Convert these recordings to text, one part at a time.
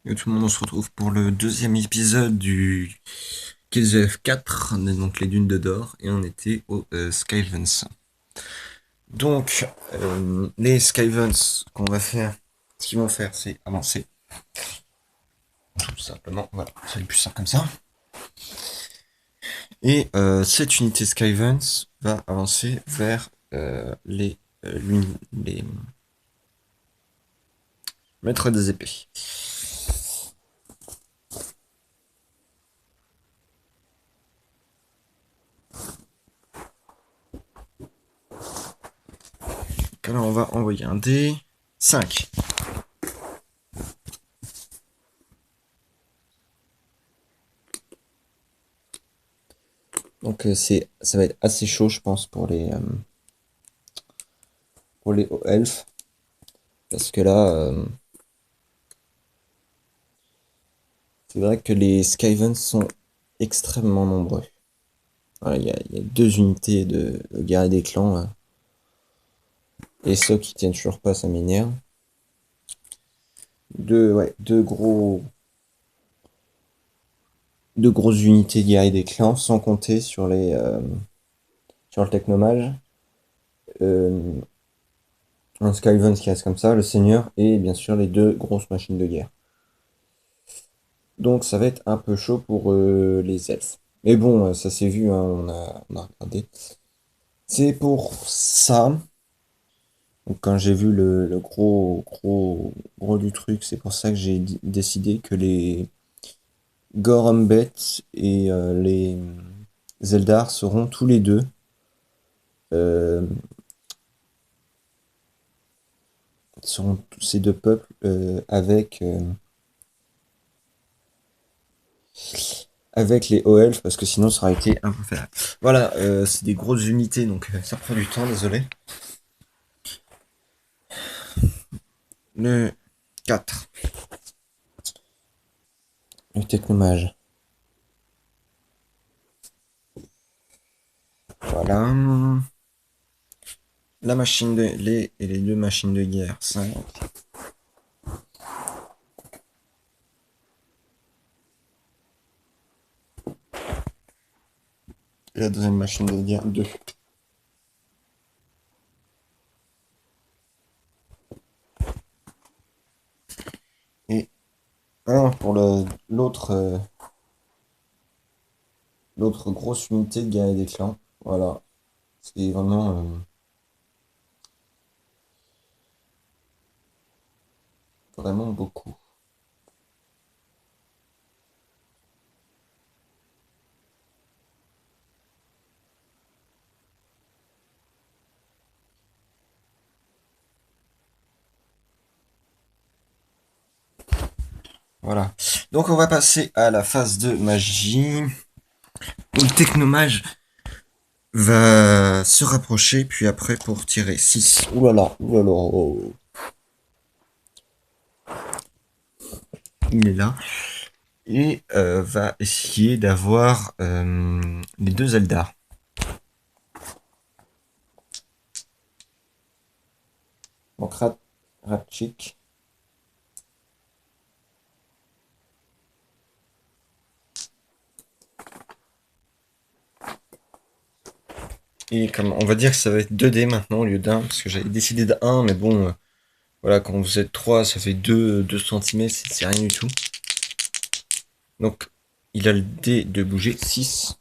Et tout le monde, on se retrouve pour le deuxième épisode du KZF 4, donc les dunes de Dor, et on était au Skyvens. Donc, les Skyvens qu'on va faire, ce qu'ils vont faire, c'est avancer, tout simplement. Voilà, c'est le plus simple comme ça. Et cette unité Skyvens va avancer vers les maîtres des épées. Donc alors, on va envoyer un dé 5. Donc ça va être assez chaud, je pense, pour les elfes. Parce que là, c'est vrai que les Skyvens sont extrêmement nombreux. Voilà, il y a deux unités de guerriers des clans, là. Et ceux qui tiennent toujours pas, ça m'énerve. Deux grosses unités de guerriers des clans, sans compter sur le technomage. Euh, un Skyven qui reste comme ça, le seigneur, et bien sûr les deux grosses machines de guerre. Donc ça va être un peu chaud pour les elfes. Mais bon, ça s'est vu, hein, on a regardé. C'est pour ça. Donc quand j'ai vu le gros du truc, c'est pour ça que j'ai décidé que les Gorumbet et les Zeldar seront tous les deux euh, seront tous ces deux peuples avec les hauts elfes parce que sinon ça aurait été un peu faire. Voilà, c'est des grosses unités donc ça prend du temps, désolé. Le 4, le technomage. Voilà. La machine de et les deux machines de guerre 5. Et la deuxième machine de guerre 2. Et un pour l'autre grosse unité de guerrier des clans. Voilà. C'est vraiment beaucoup. Voilà. Donc on va passer à la phase de magie. Le technomage va se rapprocher, puis après pour tirer 6. Ouh là là, ouh là là. Oh. Il est là. Et va essayer d'avoir les deux Eldar. Donc Ratchik. Et comme on va dire que ça va être 2 dés maintenant au lieu d'un, parce que j'avais décidé d'1, mais bon, voilà, quand vous êtes 3, ça fait 2 cm, c'est rien du tout. Donc, il a le dé de bouger 6.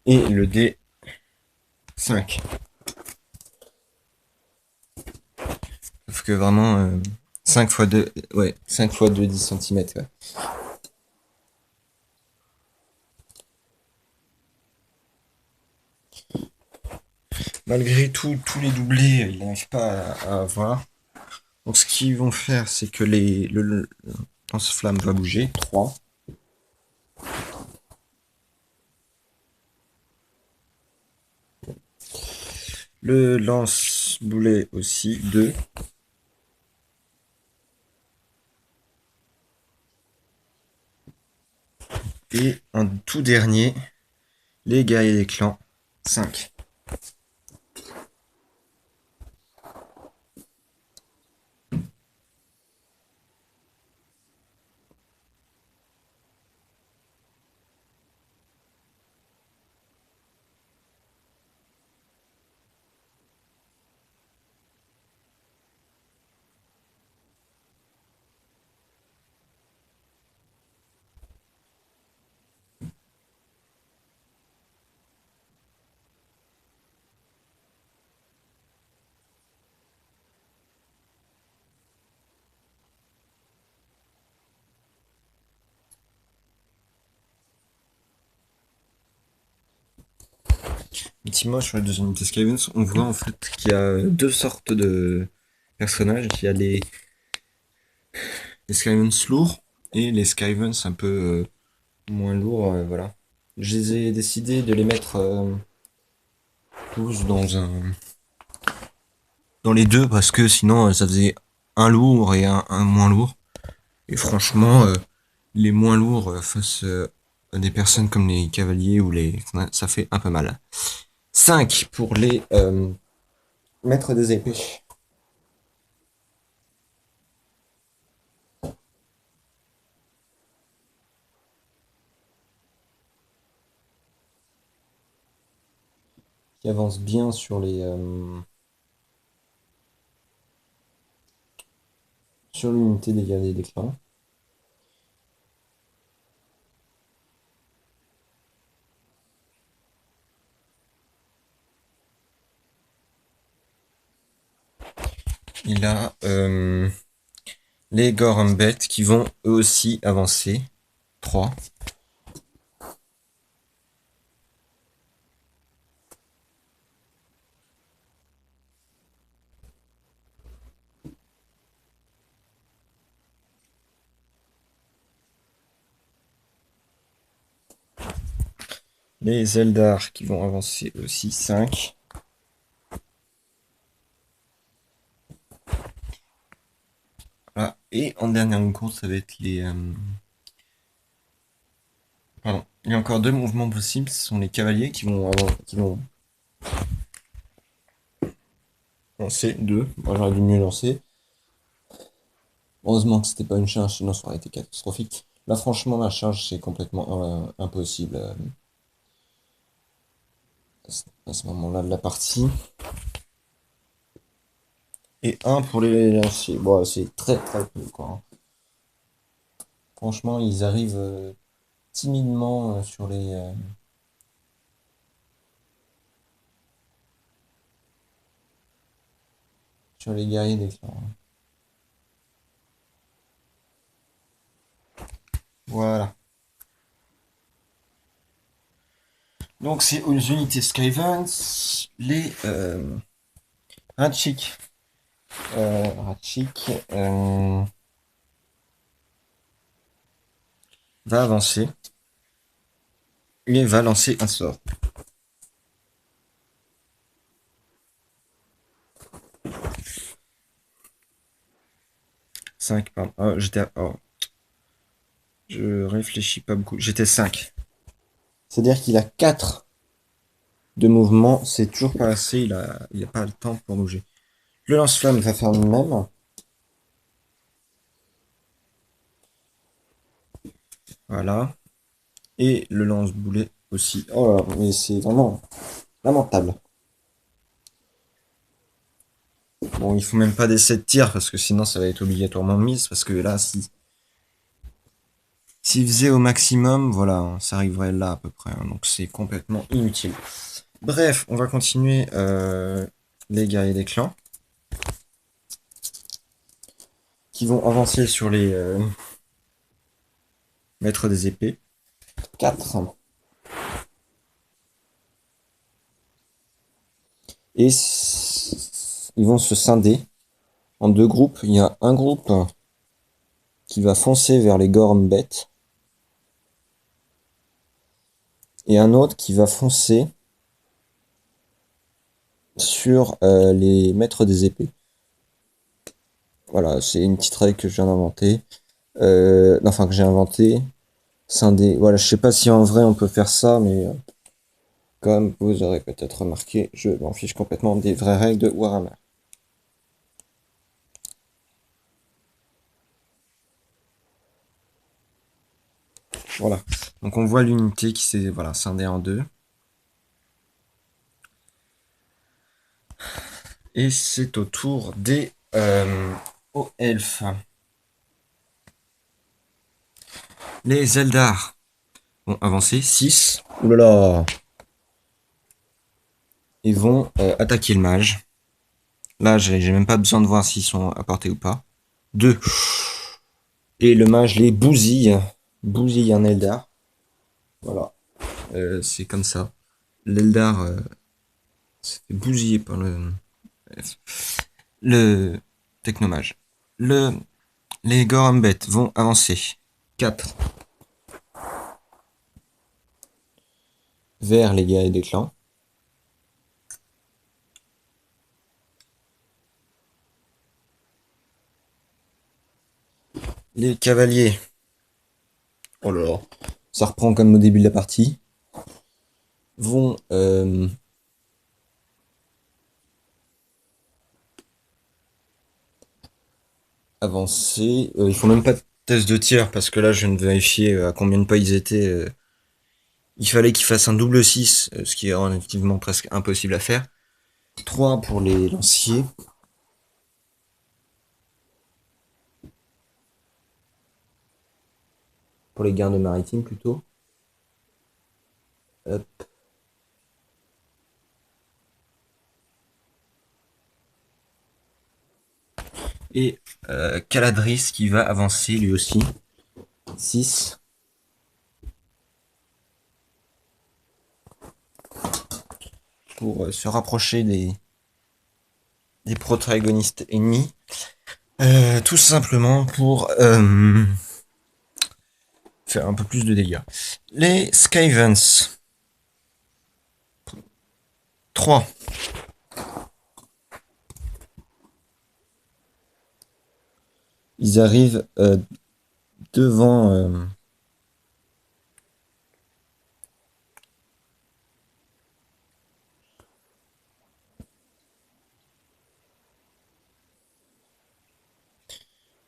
Et le dé 5. Sauf que vraiment, 5 fois 2, ouais, 5 fois 2, 10 cm. Ouais. Malgré tout, tous les doublés, il n'arrive pas à avoir. Donc, ce qu'ils vont faire, c'est que le lance-flamme va bouger 3. Le lance-boulet aussi 2. Et en tout dernier, les guerriers des clans 5. Ultimement, sur les deux unités Skywens, on voit en fait qu'il y a deux sortes de personnages. Il y a les Skywens lourds et les Skywens un peu moins lourds. Voilà. Je les ai décidé de les mettre tous dans les deux parce que sinon ça faisait un lourd et un moins lourd. Et franchement, les moins lourds face à des personnes comme les cavaliers ou ça fait un peu mal. 5 pour les maîtres des épées. Qui avance bien sur l'unité des guerriers des clans. Il a les Gorambet qui vont eux aussi avancer. 3. Les Eldar qui vont avancer aussi. 5. Voilà. Et en dernière ligne course, ça va être les... Pardon. Il y a encore deux mouvements possibles. Ce sont les cavaliers qui vont lancer. 2. Moi j'aurais dû mieux lancer. Heureusement que c'était pas une charge, sinon ça aurait été catastrophique. Là, franchement, la charge, c'est complètement impossible à ce moment-là de la partie. Et un pour les lanciers. Bon, c'est très très peu, quoi, hein. Franchement, ils arrivent timidement sur les guerriers des clans, hein. Voilà. Donc, c'est aux unités Skywens, les Ratchik. Ratchik va avancer et va lancer un sort. 5, pardon. Oh, je réfléchis pas beaucoup. J'étais 5. C'est-à-dire qu'il a 4 de mouvement. C'est toujours pas assez. Il a pas le temps pour bouger. Le lance-flamme va faire le même. Voilà. Et le lance-boulet aussi. Oh là, mais c'est vraiment lamentable. Bon, il faut même pas d'essai de tir parce que sinon ça va être obligatoirement mise. Parce que là, s'il faisait au maximum, voilà, ça arriverait là à peu près, hein. Donc c'est complètement inutile. Bref, on va continuer les guerriers des clans qui vont avancer sur les maîtres des épées. 4. Et ils vont se scinder en deux groupes. Il y a un groupe qui va foncer vers les Gormbet et un autre qui va foncer sur les maîtres des épées. Voilà, c'est une petite règle que je viens d'inventer. Enfin, que j'ai inventé. Scinder. Voilà, je sais pas si en vrai on peut faire ça, mais comme vous aurez peut-être remarqué, je m'en fiche complètement des vraies règles de Warhammer. Voilà. Donc on voit l'unité qui s'est voilà, scindée en deux. Et c'est au tour des hauts elfes. Les Eldar vont avancer 6. Ouh là là. Ils vont attaquer le mage. Là, j'ai même pas besoin de voir s'ils sont à portée ou pas. 2. Et le mage les bousille. Bousille un Eldar. Voilà. C'est comme ça. L'Eldar s'est fait bousiller par le technomage. Le, les Gorambets vont avancer. 4 vers les guerriers des clans. Les cavaliers. Oh là là. Ça reprend comme au début de la partie. Vont avancer. Ils font même pas de test de tir parce que là je viens de vérifier à combien de pas ils étaient. Il fallait qu'ils fassent un double 6, ce qui est relativement presque impossible à faire. 3 pour les lanciers. Pour les gardes maritimes plutôt. Hop. Et Caladris qui va avancer lui aussi. 6. Pour se rapprocher des protagonistes ennemis. Tout simplement pour faire un peu plus de dégâts. Les Skavens. 3. Ils arrivent devant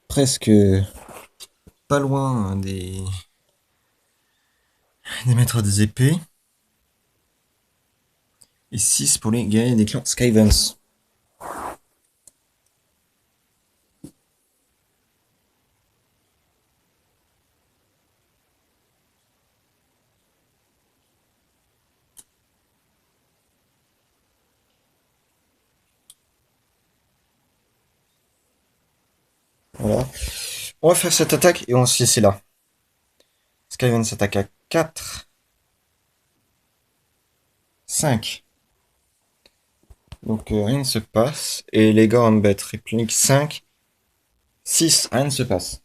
presque pas loin des maîtres des épées. Et 6 pour les guerriers des clans Skavens. Voilà. On va faire cette attaque et on va se laisser là. Skaven s'attaque à 4. 5. Donc rien ne se passe. Et les Gorambets répliquent 5. 6. Rien ne se passe.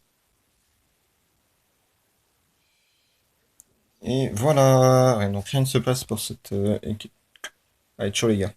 Et voilà. Et donc rien ne se passe pour cette équipe. Allez, ciao les gars.